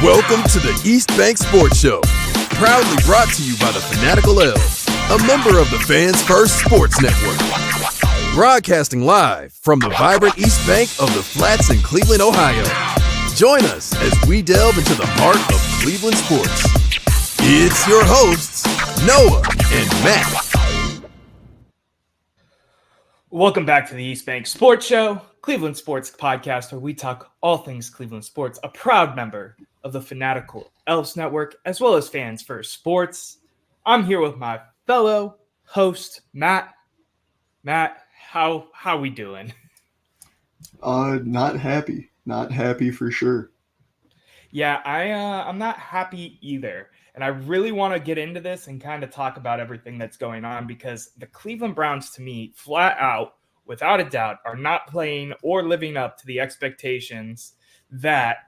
Welcome to the East Bank Sports Show, proudly brought to you by the Fanatical Elves, a member of the Fans First Sports Network. Broadcasting live from the vibrant East Bank of the Flats in Cleveland, Ohio. Join us as we delve into the heart of Cleveland sports. It's your hosts, Noah and Matt. Welcome back to the East Bank Sports Show, Cleveland sports podcast where we talk all things Cleveland sports, a proud member of the Fanatical Elves Network, as well as Fans First Sports. I'm here with my fellow host, Matt. Matt, how we doing? Not happy for sure. Yeah, I'm not happy either. And I really want to get into this and kind of talk about everything that's going on because the Cleveland Browns, to me, flat out, without a doubt, are not playing or living up to the expectations that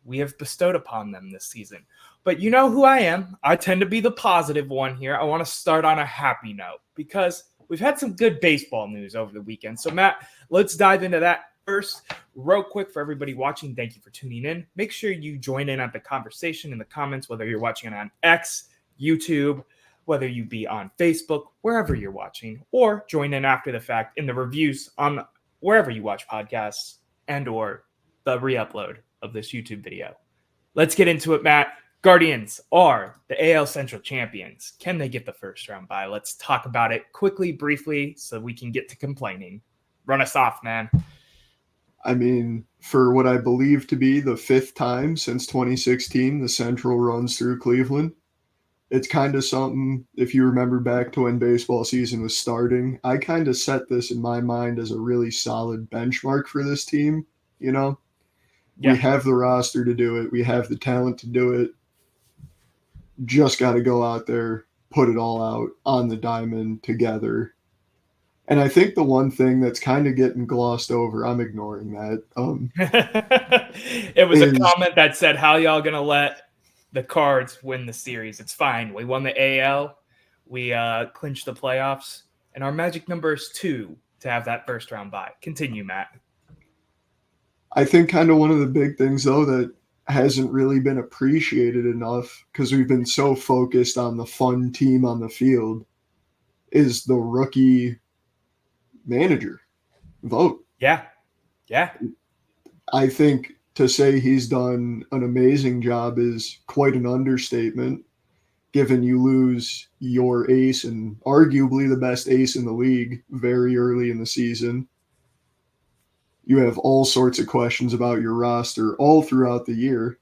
we have bestowed upon them this season. But you know who I am. I tend to be the positive one here. I want to start on a happy note because we've had some good baseball news over the weekend. So, Matt, let's dive into that first. Real quick for everybody watching, thank you for tuning in. Make sure you join in at the conversation in the comments, whether you're watching it on X, YouTube, whether you be on Facebook, wherever you're watching, or join in after the fact in the reviews on wherever you watch podcasts and or the re-upload of this YouTube video. Let's get into it, Matt. Guardians are the AL Central champions. Can they get the first round bye? Let's talk about it quickly, briefly, so we can get to complaining. Run us off, man. I mean, for what I believe to be the fifth time since 2016, the Central runs through Cleveland. It's kind of something, if you remember back to when baseball season was starting, I kind of set this in my mind as a really solid benchmark for this team, you know? Yeah. We have the roster to do it. We have the talent to do it. Just got to go out there, put it all out on the diamond together. And I think the one thing that's kind of getting glossed over, I'm ignoring that. It was a comment that said, how y'all going to let the Cards win the series? It's fine. We won the AL. We clinched the playoffs. And our magic number is 2 to have that first round bye. Continue, Matt. I think kind of one of the big things, though, that hasn't really been appreciated enough because we've been so focused on the fun team on the field is the rookie manager vote. Yeah. I think to say he's done an amazing job is quite an understatement, given you lose your ace and arguably the best ace in the league very early in the season. You have all sorts of questions about your roster all throughout the year.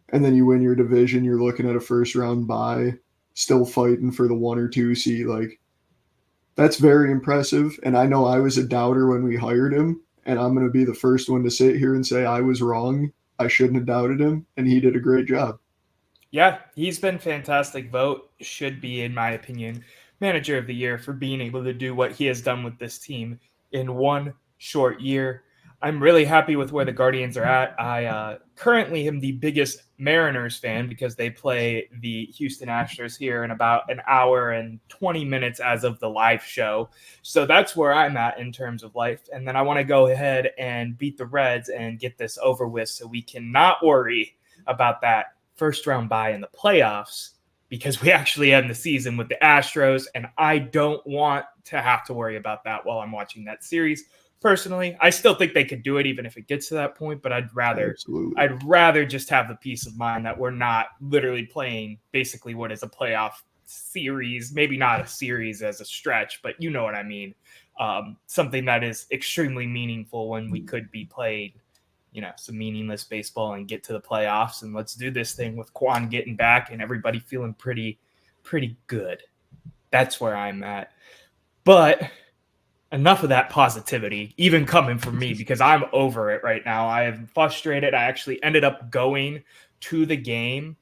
And then you win your division, you're looking at a first round bye, still fighting for the 1 or 2 seed. Like, that's very impressive. And I know I was a doubter when we hired him, and I'm going to be the first one to sit here and say I was wrong. I shouldn't have doubted him, and he did a great job. Yeah, he's been fantastic. Vote should be, in my opinion, manager of the year for being able to do what he has done with this team in one short year. I'm really happy with where the Guardians are at. I currently am the biggest Mariners fan because they play the Houston Astros here in about an hour and 20 minutes as of the live show. So that's where I'm at in terms of life. And then I want to go ahead and beat the Reds and get this over with so we cannot worry about that first round bye in the playoffs because we actually end the season with the Astros. And I don't want to have to worry about that while I'm watching that series. Personally, I still think they could do it even if it gets to that point, but I'd rather just have the peace of mind that we're not literally playing basically what is a playoff series, maybe not a series as a stretch, but you know what I mean. Something that is extremely meaningful when we could be playing, some meaningless baseball and get to the playoffs. And let's do this thing with Quan getting back and everybody feeling pretty good. That's where I'm at. But enough of that positivity, even coming from me, because I'm over it right now. I am frustrated. I actually ended up going to the game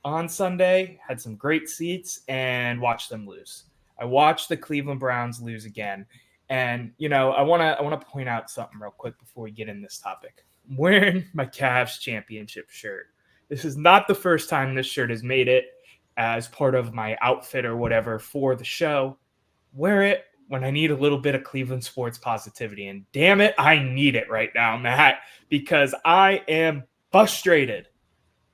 on Sunday, had some great seats, and watched them lose. I watched the Cleveland Browns lose again. And, I want to point out something real quick before we get in this topic. I'm wearing my Cavs championship shirt. This is not the first time this shirt has made it as part of my outfit or whatever for the show. Wear it when I need a little bit of Cleveland sports positivity. And damn it, I need it right now, Matt, because I am frustrated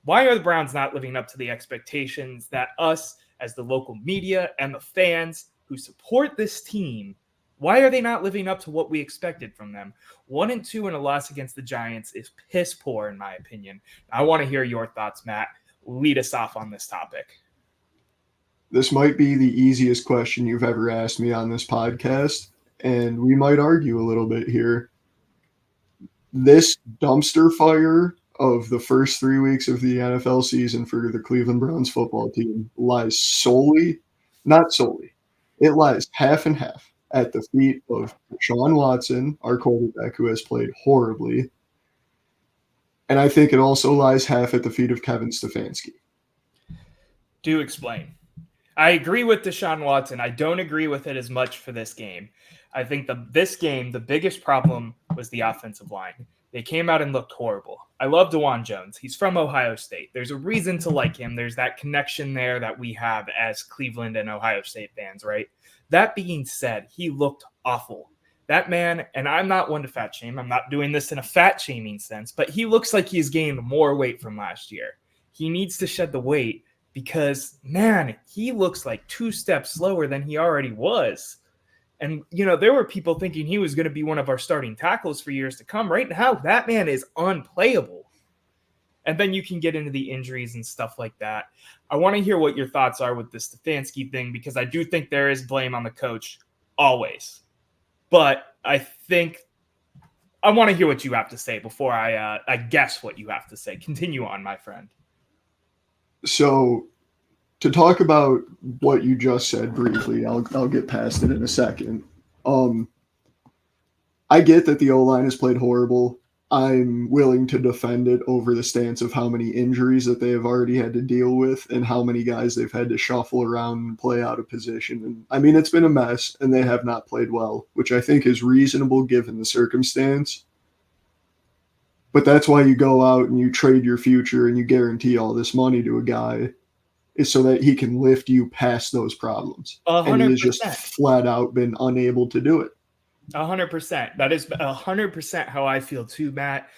Why are the Browns not living up to the expectations that us as the local media and the fans who support this team, why are they not living up to what we expected from them? 1-2 and a loss against the Giants is piss poor, in my opinion. I want to hear your thoughts, Matt. Lead us off on this topic. This might be the easiest question you've ever asked me on this podcast, and we might argue a little bit here. This dumpster fire of the first 3 weeks of the NFL season for the Cleveland Browns football team lies not solely, it lies half and half at the feet of Deshaun Watson, our quarterback, who has played horribly. And I think it also lies half at the feet of Kevin Stefanski. Do explain. I agree with Deshaun Watson. I don't agree with it as much for this game. I think this game, the biggest problem was the offensive line. They came out and looked horrible. I love DeJuan Jones. He's from Ohio State. There's a reason to like him. There's that connection there that we have as Cleveland and Ohio State fans, right? That being said, he looked awful. That man, and I'm not one to fat shame. I'm not doing this in a fat shaming sense, but he looks like he's gained more weight from last year. He needs to shed the weight because, man, he looks like 2 steps slower than he already was. And, there were people thinking he was going to be one of our starting tackles for years to come. Right now, that man is unplayable. And then you can get into the injuries and stuff like that. I want to hear what your thoughts are with the Stefanski thing, because I do think there is blame on the coach always. But I think I want to hear what you have to say before I guess what you have to say. Continue on, my friend. So to talk about what you just said briefly, I'll get past it in a second. I get that the O-line has played horrible. I'm willing to defend it over the stance of how many injuries that they have already had to deal with and how many guys they've had to shuffle around and play out of position. And I mean, it's been a mess and they have not played well, which I think is reasonable given the circumstance. But that's why you go out and you trade your future and you guarantee all this money to a guy, is so that he can lift you past those problems. 100%. And he has just flat out been unable to do it. 100%. That is 100% how I feel too, Matt.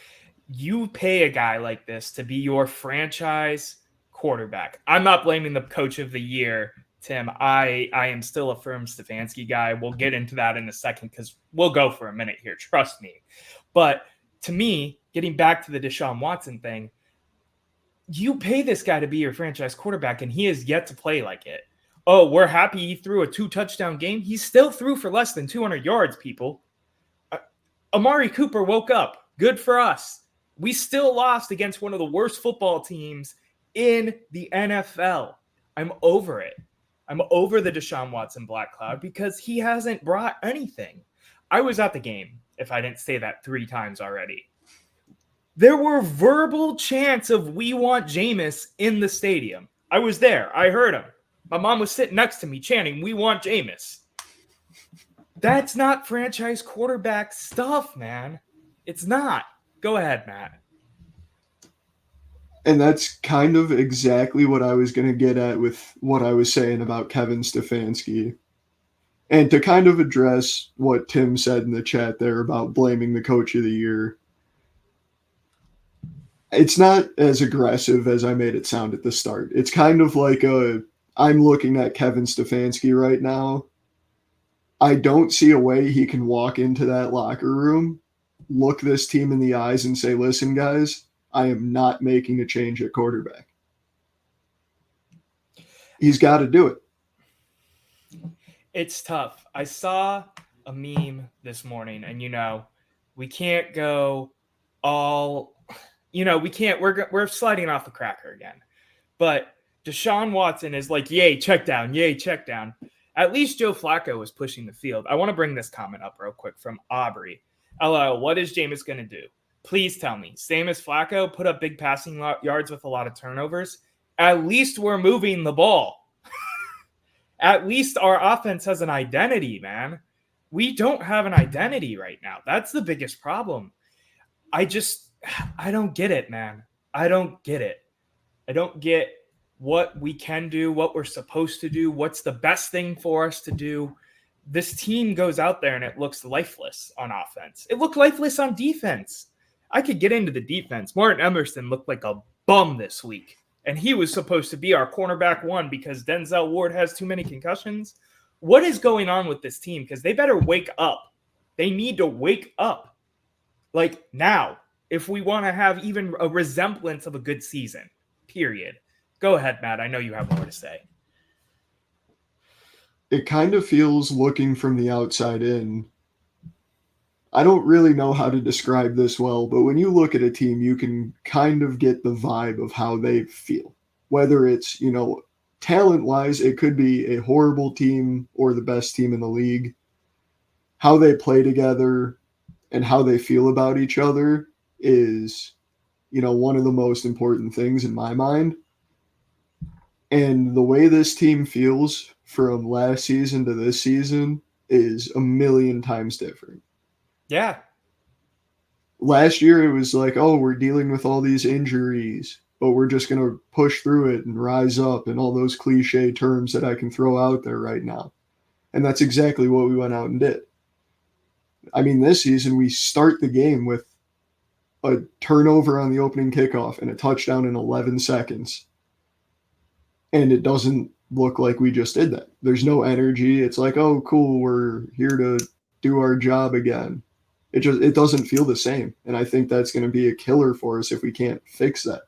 You pay a guy like this to be your franchise quarterback. I'm not blaming the coach of the year, Tim. I am still a firm Stefanski guy. We'll get into that in a second because we'll go for a minute here. Trust me. But to me, getting back to the Deshaun Watson thing, you pay this guy to be your franchise quarterback, and he has yet to play like it. Oh, we're happy he threw a 2-touchdown game. He still threw for less than 200 yards, people. Amari Cooper woke up. Good for us. We still lost against one of the worst football teams in the NFL. I'm over it. I'm over the Deshaun Watson black cloud because he hasn't brought anything. I was at the game, if I didn't say that 3 times already. There were verbal chants of "We want Jameis" in the stadium. I was there. I heard him. My mom was sitting next to me chanting, "We want Jameis." That's not franchise quarterback stuff, man. It's not. Go ahead, Matt. And that's kind of exactly what I was going to get at with what I was saying about Kevin Stefanski. And to kind of address what Tim said in the chat there about blaming the coach of the year, it's not as aggressive as I made it sound at the start. It's kind of like I'm looking at Kevin Stefanski right now. I don't see a way he can walk into that locker room, look this team in the eyes and say, "Listen, guys, I am not making a change at quarterback." He's got to do it. It's tough. I saw a meme this morning, and we can't go all, we're sliding off the cracker again. But Deshaun Watson is like, yay, check down, yay, check down. At least Joe Flacco was pushing the field. I want to bring this comment up real quick from Aubrey. LL, what is Jameis going to do? Please tell me. Same as Flacco, put up big passing yards with a lot of turnovers. At least we're moving the ball. At least our offense has an identity, man. We don't have an identity right now. That's the biggest problem. I don't get it, man. I don't get it. I don't get what we can do, what we're supposed to do, what's the best thing for us to do. This team goes out there and it looks lifeless on offense. It looked lifeless on defense. I could get into the defense. Morton Emerson looked like a bum this week. And he was supposed to be our cornerback one because Denzel Ward has too many concussions. What is going on with this team? Because they better wake up. They need to wake up. Like now, if we want to have even a resemblance of a good season, period. Go ahead, Matt. I know you have more to say. It kind of feels, looking from the outside in, I don't really know how to describe this well, but when you look at a team, you can kind of get the vibe of how they feel. Whether it's, talent-wise, it could be a horrible team or the best team in the league. How they play together and how they feel about each other is, one of the most important things in my mind. And the way this team feels from last season to this season is a million times different. Yeah. Last year, it was like, oh, we're dealing with all these injuries, but we're just going to push through it and rise up, and all those cliche terms that I can throw out there right now. And that's exactly what we went out and did. I mean, this season, we start the game with a turnover on the opening kickoff and a touchdown in 11 seconds. And it doesn't look like we just did that. There's no energy. It's like, oh, cool, we're here to do our job again. It doesn't feel the same. And I think that's going to be a killer for us if we can't fix that.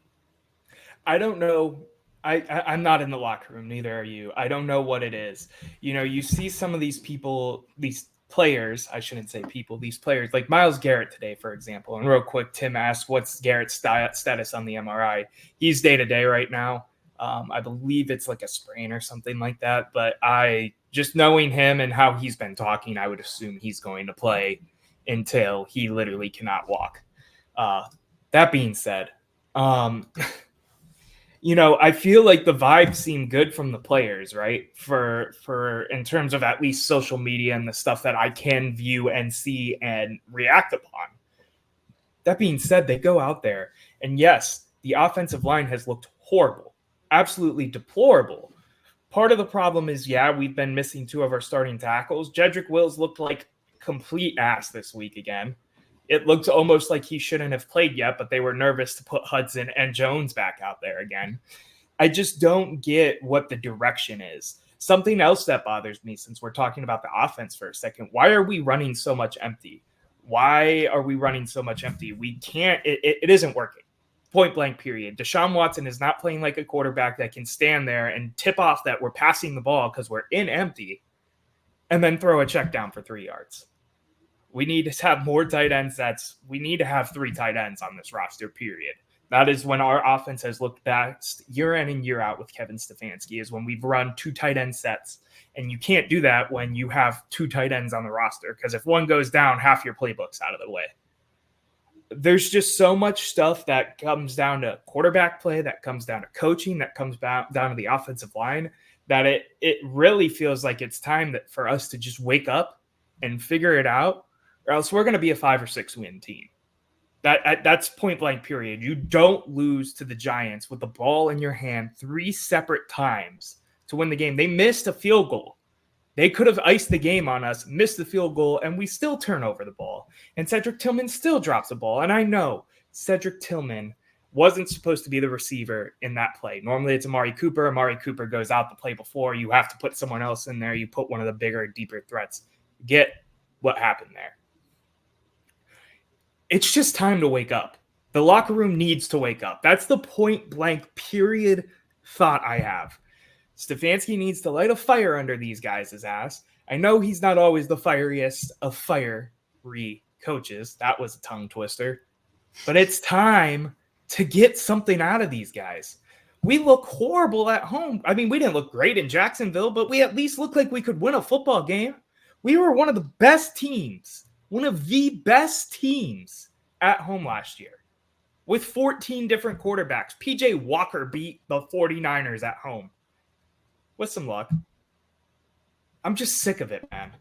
I don't know. I'm not in the locker room, neither are you. I don't know what it is. You see some of these people, these players, I shouldn't say people, these players, like Myles Garrett today, for example. And real quick, Tim asked, what's Garrett's status on the MRI? He's day-to-day right now. I believe it's like a sprain or something like that. But just knowing him and how he's been talking, I would assume he's going to play until he literally cannot walk. That being said, I feel like the vibes seem good from the players, right? For in terms of at least social media and the stuff that I can view and see and react upon. That being said, they go out there and yes, the offensive line has looked horrible, absolutely deplorable. Part of the problem is, we've been missing two of our starting tackles. Jedrick Wills looked like complete ass this week again. It looked almost like he shouldn't have played yet, but they were nervous to put Hudson and Jones back out there again. I just don't get what the direction is. Something else that bothers me, since we're talking about the offense for a second, why are we running so much empty? Why are we running so much empty? We can't, it isn't working. Point blank, period. Deshaun Watson is not playing like a quarterback that can stand there and tip off that we're passing the ball because we're in empty and then throw a check down for 3 yards. We need to have more tight end sets. We need to have 3 tight ends on this roster, period. That is when our offense has looked best year in and year out with Kevin Stefanski, is when we've run 2 tight end sets. And you can't do that when you have 2 tight ends on the roster, because if one goes down, half your playbook's out of the way. There's just so much stuff that comes down to quarterback play, that comes down to coaching, that comes down to the offensive line, that it really feels like it's time for us to just wake up and figure it out, or else we're going to be a 5 or 6 win team. That's point blank, period. You don't lose to the Giants with the ball in your hand 3 separate times to win the game. They missed a field goal. They could have iced the game on us, missed the field goal, and we still turn over the ball. And Cedric Tillman still drops the ball. And I know Cedric Tillman wasn't supposed to be the receiver in that play. Normally it's Amari Cooper. Amari Cooper goes out the play before. You have to put someone else in there. You put one of the bigger, deeper threats. Get what happened there. It's just time to wake up. The locker room needs to wake up. That's the point blank period thought I have. Stefanski needs to light a fire under these guys' ass. I know he's not always the fieriest of fiery coaches. That was a tongue twister. But it's time to get something out of these guys. We look horrible at home. I mean, we didn't look great in Jacksonville, but we at least looked like we could win a football game. We were one of the best teams. One of the best teams at home last year with 14 different quarterbacks. PJ Walker beat the 49ers at home with some luck. I'm just sick of it, man.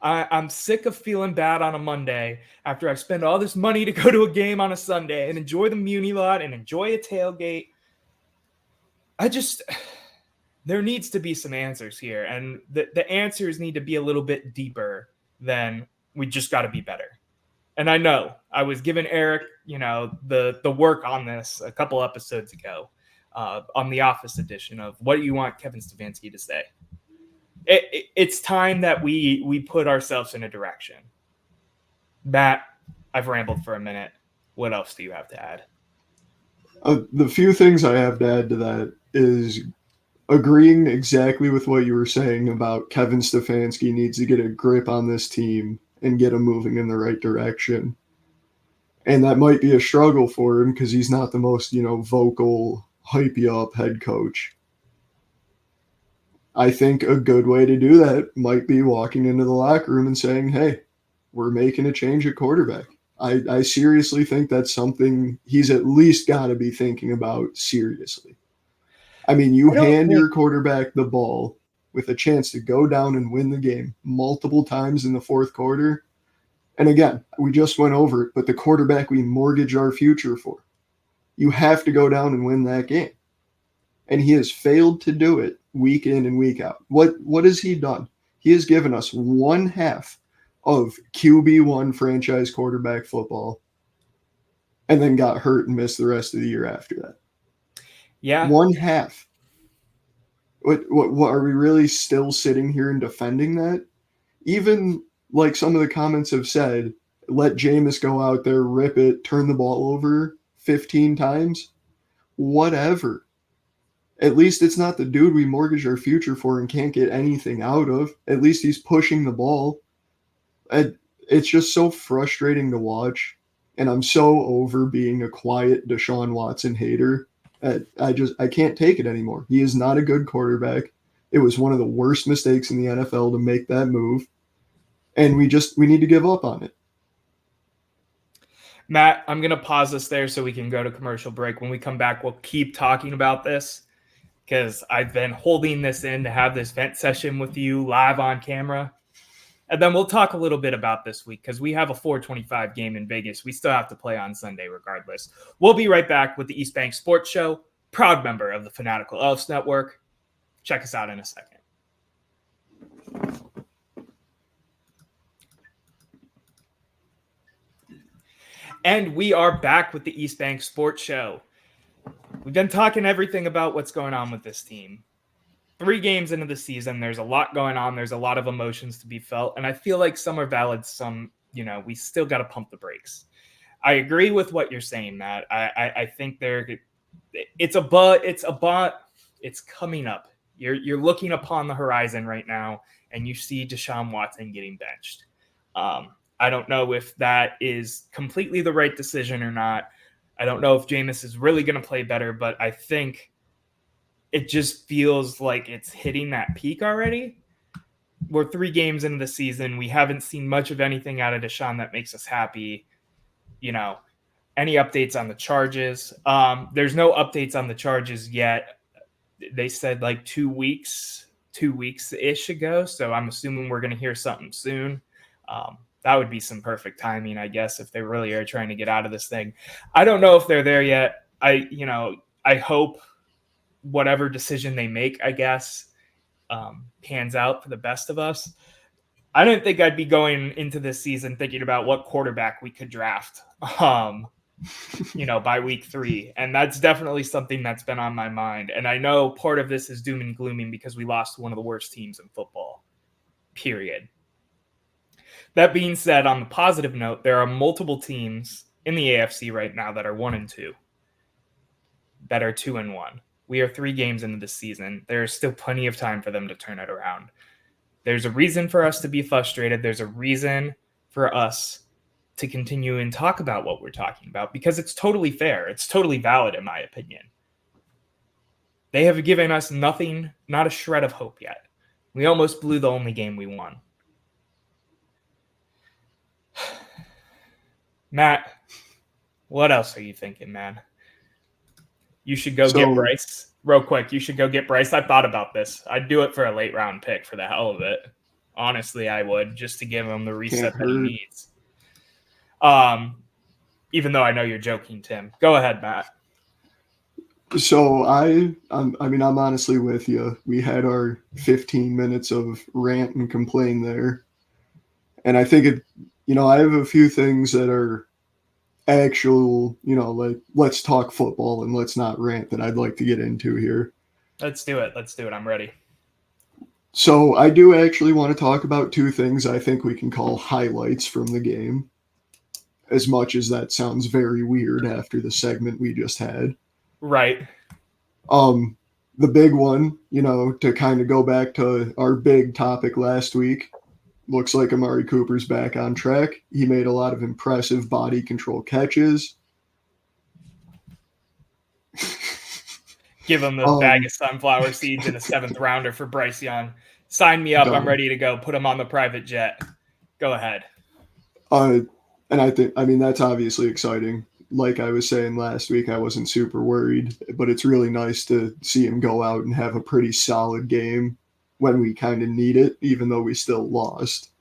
I'm sick of feeling bad on a Monday after I spend all this money to go to a game on a Sunday and enjoy the Muni lot and enjoy a tailgate. There needs to be some answers here. And the answers need to be a little bit deeper than we just got to be better. And I know I was giving Eric, the work on this a couple episodes ago on the Office edition of what do you want Kevin Stefanski to say? It's time that we put ourselves in a direction. Matt, I've rambled for a minute. What else do you have to add? The few things I have to add to that is agreeing exactly with what you were saying about Kevin Stefanski needs to get a grip on this team and get them moving in the right direction. And that might be a struggle for him because he's not the most, vocal, hype you up head coach. I think a good way to do that might be walking into the locker room and saying, hey, we're making a change at quarterback. I seriously think that's something he's at least got to be thinking about seriously. I mean, you hand your quarterback the ball with a chance to go down and win the game multiple times in the fourth quarter. And again, we just went over it, but the quarterback we mortgage our future for. You have to go down and win that game. And he has failed to do it week in and week out. What has he done? He has given us one half of QB1 franchise quarterback football and then got hurt and missed the rest of the year after that. Yeah. One half. What are we really still sitting here and defending that? Even like some of the comments have said, let Jameis go out there, rip it, turn the ball over 15 times. Whatever. At least it's not the dude we mortgage our future for and can't get anything out of. At least he's pushing the ball. It's just so frustrating to watch. And I'm so over being a quiet Deshaun Watson hater. I can't take it anymore. He is not a good quarterback. It was one of the worst mistakes in the NFL to make that move. And we need to give up on it. Matt, I'm going to pause us there so we can go to commercial break. When we come back, we'll keep talking about this because I've been holding this in to have this vent session with you live on camera. And then we'll talk a little bit about this week because we have a 4:25 game in Vegas. We still have to play on Sunday regardless. We'll be right back with the East Bank Sports Show, proud member of the Fanatical Elves Network. Check us out in a second. And we are back with the East Bank Sports Show. We've been talking everything about what's going on with this team. 3 games into the season, there's a lot going on. There's a lot of emotions to be felt. And I feel like some are valid. Some, we still got to pump the brakes. I agree with what you're saying, Matt. I think it's coming up. You're looking upon the horizon right now, and you see Deshaun Watson getting benched. I don't know if that is completely the right decision or not. I don't know if Jameis is really going to play better, but I think it just feels like it's hitting that peak already. We're 3 games into the season. We haven't seen much of anything out of Deshaun that makes us happy. Any updates on the charges? There's no updates on the charges yet. They said like 2 weeks-ish ago. So I'm assuming we're going to hear something soon. That would be some perfect timing, I guess, if they really are trying to get out of this thing. I don't know if they're there yet. I hope whatever decision they make, I guess, pans out for the best of us. I didn't think I'd be going into this season thinking about what quarterback we could draft, by week 3. And that's definitely something that's been on my mind. And I know part of this is doom and glooming because we lost to one of the worst teams in football, period. That being said, on the positive note, there are multiple teams in the AFC right now that are 1-2, that are 2-1. We are 3 games into the season. There is still plenty of time for them to turn it around. There's a reason for us to be frustrated. There's a reason for us to continue and talk about what we're talking about because it's totally fair. It's totally valid, in my opinion. They have given us nothing, not a shred of hope yet. We almost blew the only game we won. Matt, what else are you thinking, man? You should go get Bryce. Real quick, you should go get Bryce. I thought about this. I'd do it for a late round pick for the hell of it. Honestly, I would, just to give him the reset that he needs. Even though I know you're joking, Tim. Go ahead, Matt. So I'm honestly with you. We had our 15 minutes of rant and complain there. And I think I have a few things that are actual, like let's talk football and let's not rant that I'd like to get into here. Let's do it. I'm ready. So I do actually want to talk about two things I think we can call highlights from the game, as much as that sounds very weird after the segment we just had. Right. The big one, to kind of go back to our big topic last week, looks like Amari Cooper's back on track. He made a lot of impressive body control catches. Give him the bag of sunflower seeds and a 7th rounder for Bryce Young. Sign me up. Done. I'm ready to go. Put him on the private jet. Go ahead. And that's obviously exciting. Like I was saying last week, I wasn't super worried, but it's really nice to see him go out and have a pretty solid game when we kind of need it, even though we still lost.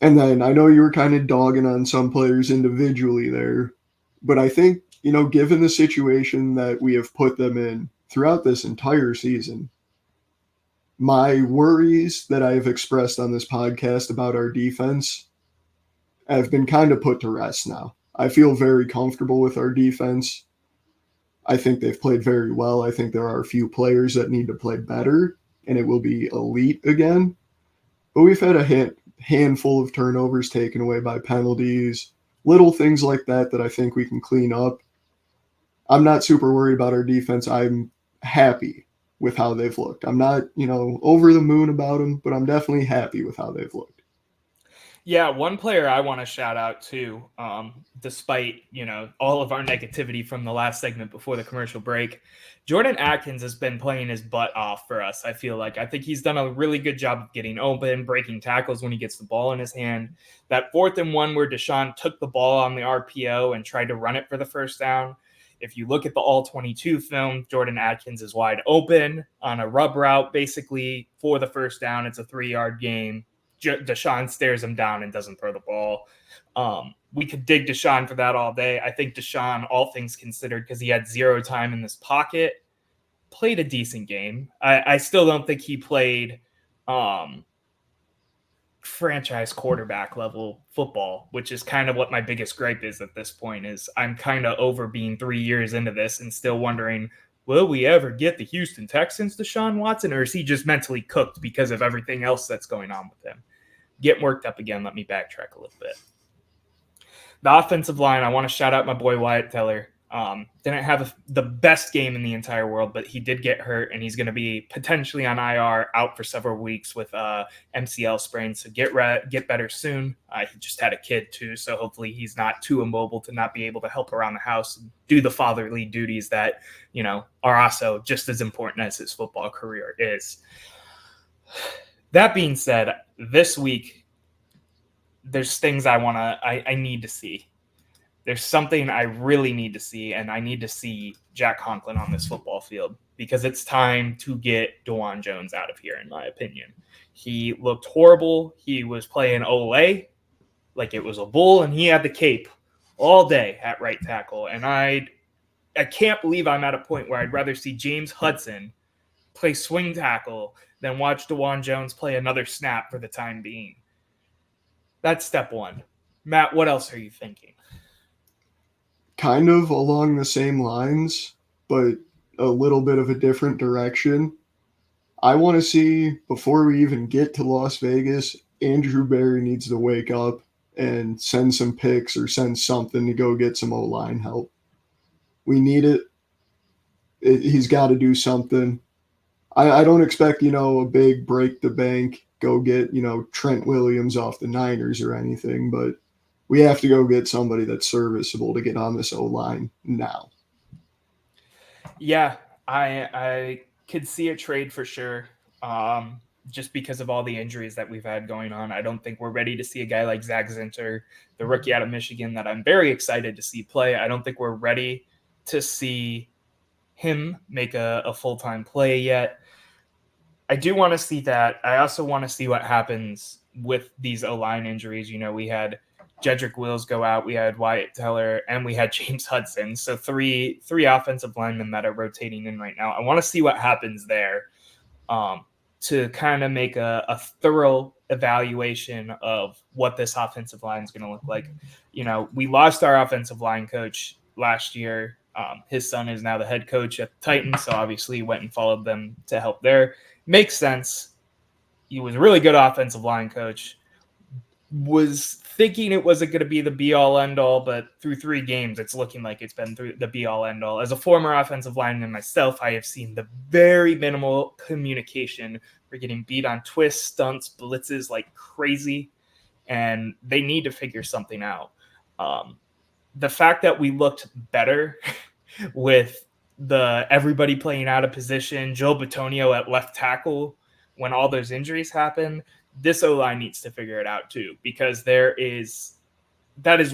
And then I know you were kind of dogging on some players individually there, but I think, given the situation that we have put them in throughout this entire season, my worries that I have expressed on this podcast about our defense have been kind of put to rest now. I feel very comfortable with our defense. I think they've played very well. I think there are a few players that need to play better, and it will be elite again. But we've had a handful of turnovers taken away by penalties, little things like that I think we can clean up. I'm not super worried about our defense. I'm happy with how they've looked. I'm not, over the moon about them, but I'm definitely happy with how they've looked. Yeah, one player I want to shout out to, despite, all of our negativity from the last segment before the commercial break, Jordan Atkins has been playing his butt off for us, I feel like. I think he's done a really good job of getting open, breaking tackles when he gets the ball in his hand. That 4th and 1 where Deshaun took the ball on the RPO and tried to run it for the first down. If you look at the All-22 film, Jordan Atkins is wide open on a rub route, basically for the first down. It's a 3-yard gain. Deshaun stares him down and doesn't throw the ball. We could dig Deshaun for that all day. I think Deshaun, all things considered, because he had 0 time in this pocket, played a decent game. I still don't think he played franchise quarterback level football, which is kind of what my biggest gripe is at this point. Is I'm kind of over being 3 years into this and still wondering, will we ever get the Houston Texans Deshaun Watson, or is he just mentally cooked because of everything else that's going on with him? Getting worked up again. Let me backtrack a little bit. The offensive line, I want to shout out my boy Wyatt Teller. Didn't have the best game in the entire world, but he did get hurt, and he's going to be potentially on IR, out for several weeks with MCL sprain. So get better soon. He just had a kid too, so hopefully he's not too immobile to not be able to help around the house and do the fatherly duties that are also just as important as his football career is. That being said, this week there's things I need to see. There's something I really need to see, and I need to see Jack Conklin on this football field because it's time to get DeJuan Jones out of here, in my opinion. He looked horrible. He was playing Ole like it was a bull, and he had the cape all day at right tackle. And I can't believe I'm at a point where I'd rather see James Hudson play swing tackle than watch DeJuan Jones play another snap for the time being. That's step one. Matt, what else are you thinking? Kind of along the same lines, but a little bit of a different direction. I want to see, before we even get to Las Vegas, Andrew Berry needs to wake up and send some picks or send something to go get some O-line help. We need it. He's got to do something. I don't expect, a big break the bank, go get, Trent Williams off the Niners or anything, but we have to go get somebody that's serviceable to get on this O-line now. Yeah, I could see a trade for sure. Just because of all the injuries that we've had going on. I don't think we're ready to see a guy like Zach Zinter, the rookie out of Michigan that I'm very excited to see play. I don't think we're ready to see him make a full-time play yet. I do want to see that. I also want to see what happens with these O-line injuries. We had Jedrick Wills go out, we had Wyatt Teller, and we had James Hudson. So three offensive linemen that are rotating in right now. I want to see what happens there. to kind of make a thorough evaluation of what this offensive line is going to look like. You know, we lost our offensive line coach last year. His son is now the head coach at the Titans, so obviously he went and followed them to help there. Makes sense. He was a really good offensive line coach. Was thinking it wasn't going to be the be-all, end-all, but through 3 games, it's looking like it's been through the be-all, end-all. As a former offensive lineman myself, I have seen the very minimal communication. We're getting beat on twists, stunts, blitzes like crazy, and they need to figure something out. The fact that we looked better with everybody playing out of position, Joe Bitonio at left tackle when all those injuries happen, this O-line needs to figure it out too, because that is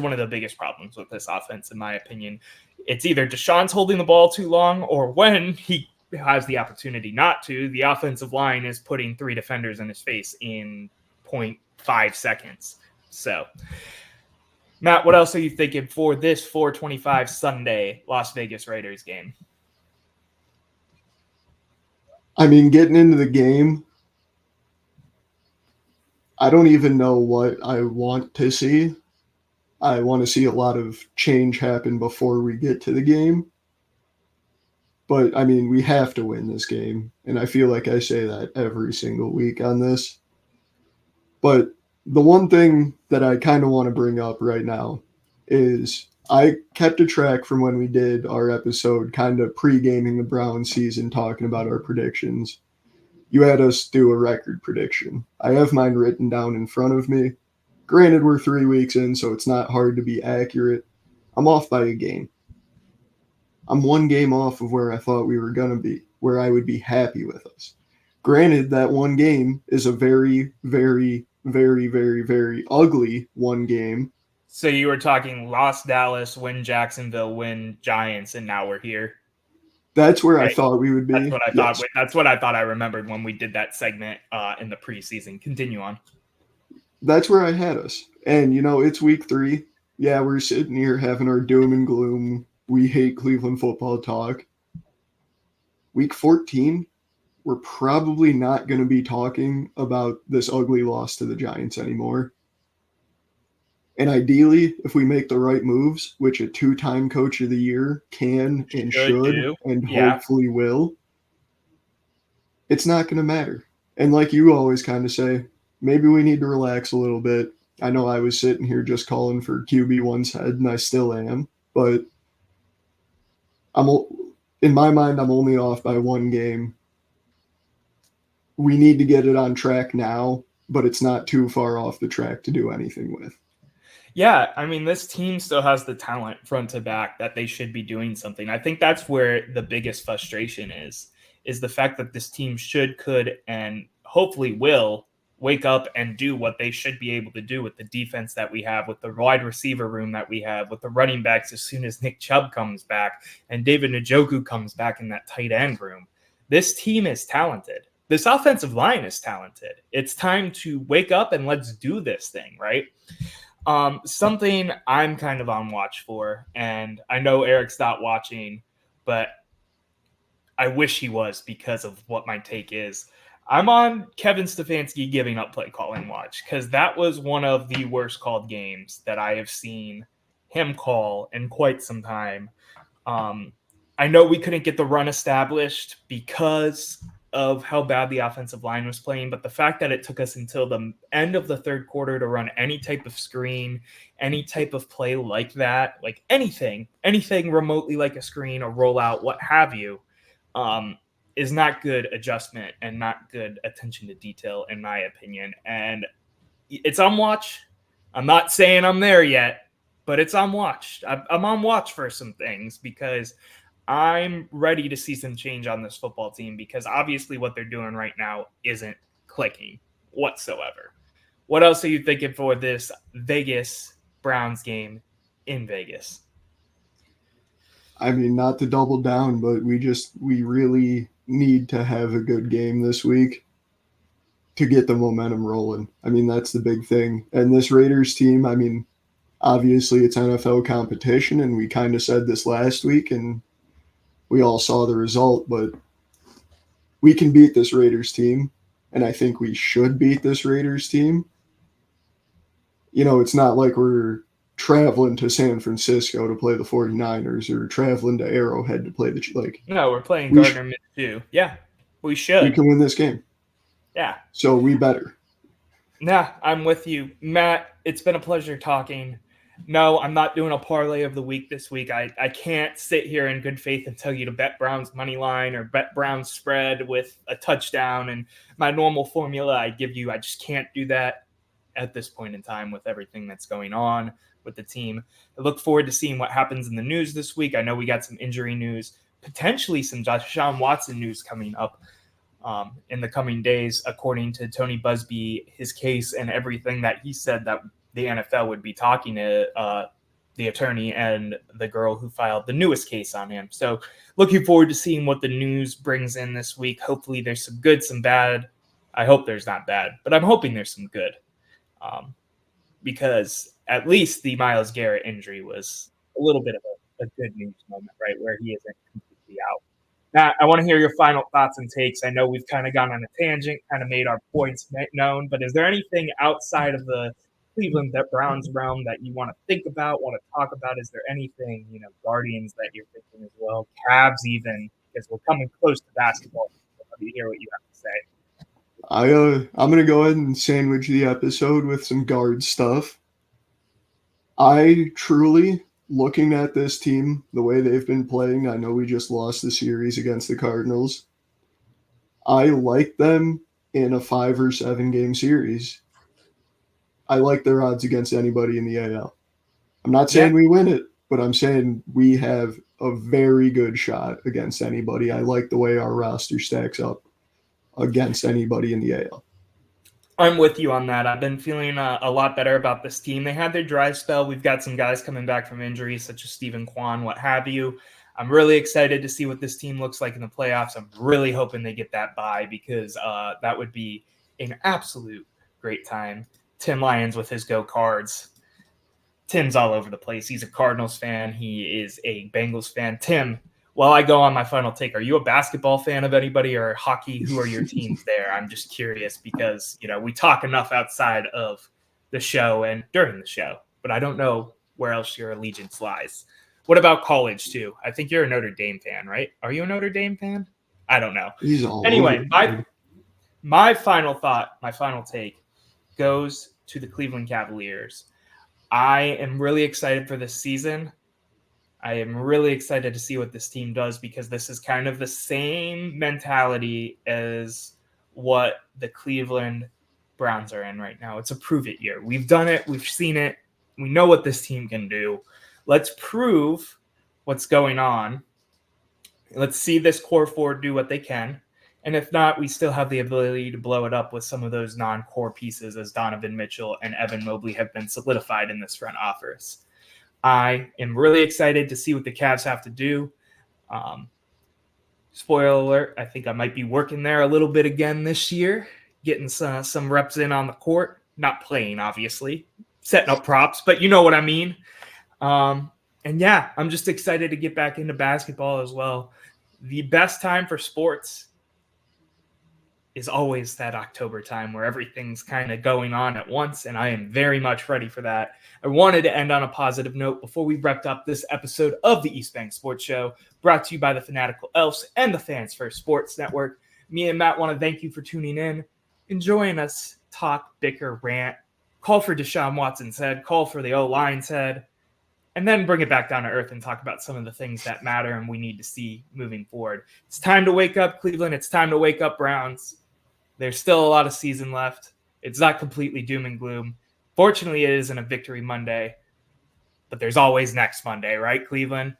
one of the biggest problems with this offense, in my opinion. It's either Deshaun's holding the ball too long, or when he has the opportunity not to, the offensive line is putting 3 defenders in his face in 0.5 seconds. So, Matt, what else are you thinking for this 4:25 Sunday Las Vegas Raiders game? I mean, getting into the game, I don't even know what I want to see. I want to see a lot of change happen before we get to the game. But, I mean, we have to win this game. And I feel like I say that every single week on this. But the one thing that I kind of want to bring up right now is I kept a track from when we did our episode kind of pre-gaming the Browns season, talking about our predictions. You had us do a record prediction. I have mine written down in front of me. Granted, we're 3 weeks in, so it's not hard to be accurate. I'm off by a game. I'm 1 game off of where I thought we were going to be, where I would be happy with us. Granted, that 1 game is a very, very, very, very, very ugly 1 game. So you were talking lost Dallas, win Jacksonville, win Giants, and now we're here. That's where I thought we would be. That's what I thought. That's what I thought I remembered when we did that segment in the preseason. Continue on. That's where I had us. And, you know, it's week 3. Yeah, we're sitting here having our doom and gloom. We hate Cleveland football talk. Week 14, we're probably not going to be talking about this ugly loss to the Giants anymore. And ideally, if we make the right moves, which a 2-time coach of the year can and should and hopefully will, it's not going to matter. And like you always kind of say, maybe we need to relax a little bit. I know I was sitting here just calling for QB1's head, and I still am. But in my mind, I'm only off by 1 game. We need to get it on track now, but it's not too far off the track to do anything with. Yeah, I mean, this team still has the talent front to back that they should be doing something. I think that's where the biggest frustration is the fact that this team could, and hopefully will wake up and do what they should be able to do with the defense that we have, with the wide receiver room that we have, with the running backs as soon as Nick Chubb comes back and David Njoku comes back in that tight end room. This team is talented. This offensive line is talented. It's time to wake up and let's do this thing, right? Something I'm kind of on watch for, and I know Eric's not watching, but I wish he was because of what my take is. I'm on Kevin Stefanski giving up play calling watch, because that was one of the worst called games that I have seen him call in quite some time. I know we couldn't get the run established because of how bad the offensive line was playing, but the fact that it took us until the end of the 3rd quarter to run any type of screen, any type of play like that, like anything remotely like a screen, a rollout, what have you, is not good adjustment and not good attention to detail, in my opinion. And it's on watch. I'm not saying I'm there yet, but it's on watch. I'm on watch for some things, because I'm ready to see some change on this football team, because obviously what they're doing right now isn't clicking whatsoever. What else are you thinking for this Vegas Browns game in Vegas? I mean, not to double down, but we really need to have a good game this week to get the momentum rolling. I mean, that's the big thing. And this Raiders team, I mean, obviously it's NFL competition, and we kind of said this last week, and we all saw the result, but we can beat this Raiders team. and I think we should beat this Raiders team. You know, it's not like we're traveling to San Francisco to play the 49ers or traveling to Arrowhead to play the like. No, we're playing Gardner Minshew. Yeah, we should. We can win this game. Yeah. So we better. Nah, I'm with you. Matt, it's been a pleasure talking. No, I'm not doing a parlay of the week this week. I can't sit here in good faith and tell you to bet Browns money line or bet Browns spread with a touchdown and my normal formula I give you. I just can't do that at this point in time with everything that's going on with the team. I look forward to seeing what happens in the news this week. I know we got some injury news, potentially some Deshaun Watson news coming up in the coming days, according to Tony Busby, his case and everything that he said that the NFL would be talking to the attorney and the girl who filed the newest case on him. So looking forward to seeing what the news brings in this week. Hopefully there's some good, some bad. I hope there's not bad, but I'm hoping there's some good because at least the Myles Garrett injury was a little bit of a good news moment, right, where he isn't completely out. Matt, I want to hear your final thoughts and takes. I know we've kind of gone on a tangent, kind of made our points known, but is there anything outside of the Cleveland Browns realm that you want to think about, want to talk about? Is there anything, Guardians that you're thinking as well? Cavs even, because we're coming close to basketball. Let me hear what you have to say. I'm going to go ahead and sandwich the episode with some guard stuff. I truly, looking at this team, the way they've been playing, I know we just lost the series against the Cardinals. I like them in a 5 or 7 game series. I like their odds against anybody in the AL. I'm not saying we win it, but I'm saying we have a very good shot against anybody. I like the way our roster stacks up against anybody in the AL. I'm with you on that. I've been feeling a lot better about this team. They had their dry spell. We've got some guys coming back from injuries, such as Stephen Kwan, what have you. I'm really excited to see what this team looks like in the playoffs. I'm really hoping they get that bye because that would be an absolute great time. Tim Lyons with his Go Cards. Tim's all over the place. He's a Cardinals fan. He is a Bengals fan. Tim, while I go on my final take, are you a basketball fan of anybody or hockey? Who are your teams there? I'm just curious because, we talk enough outside of the show and during the show, but I don't know where else your allegiance lies. What about college too? I think you're a Notre Dame fan, right? Are you a Notre Dame fan? I don't know. Anyway, my final thought, my final take goes to the Cleveland Cavaliers. I am really excited for this season. I am really excited to see what this team does because this is kind of the same mentality as what the Cleveland Browns are in right now. It's a prove it year. We've done it. We've seen it. We know what this team can do. Let's prove what's going on. Let's see this core four do what they can. And if not, we still have the ability to blow it up with some of those non-core pieces as Donovan Mitchell and Evan Mobley have been solidified in this front office. I am really excited to see what the Cavs have to do. Spoiler alert, I think I might be working there a little bit again this year, getting some reps in on the court. Not playing, obviously. Setting up props, but you know what I mean. And yeah, I'm just excited to get back into basketball as well. The best time for sports is always that October time where everything's kind of going on at once, and I am very much ready for that. I wanted to end on a positive note before we wrapped up this episode of the East Bank Sports Show, brought to you by the Fanatical Elves and the Fans First Sports Network. Me and Matt want to thank you for tuning in, enjoying us talk, bicker, rant, call for Deshaun Watson's head, call for the O-line's head, and then bring it back down to earth and talk about some of the things that matter and we need to see moving forward. It's time to wake up, Cleveland. It's time to wake up, Browns. There's still a lot of season left. It's not completely doom and gloom. Fortunately, it isn't a victory Monday, but there's always next Monday, right, Cleveland?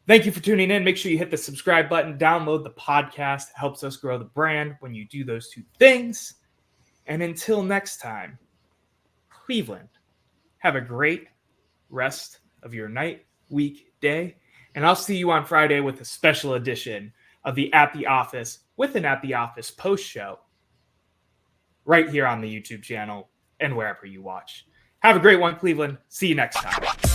Thank you for tuning in. Make sure you hit the subscribe button, download the podcast. It helps us grow the brand when you do those two things. And until next time, Cleveland, have a great rest of your night, week, day, and I'll see you on Friday with a special edition of the At the Office with an At the Office post show right here on the YouTube channel and wherever you watch. Have a great one, Cleveland. See you next time.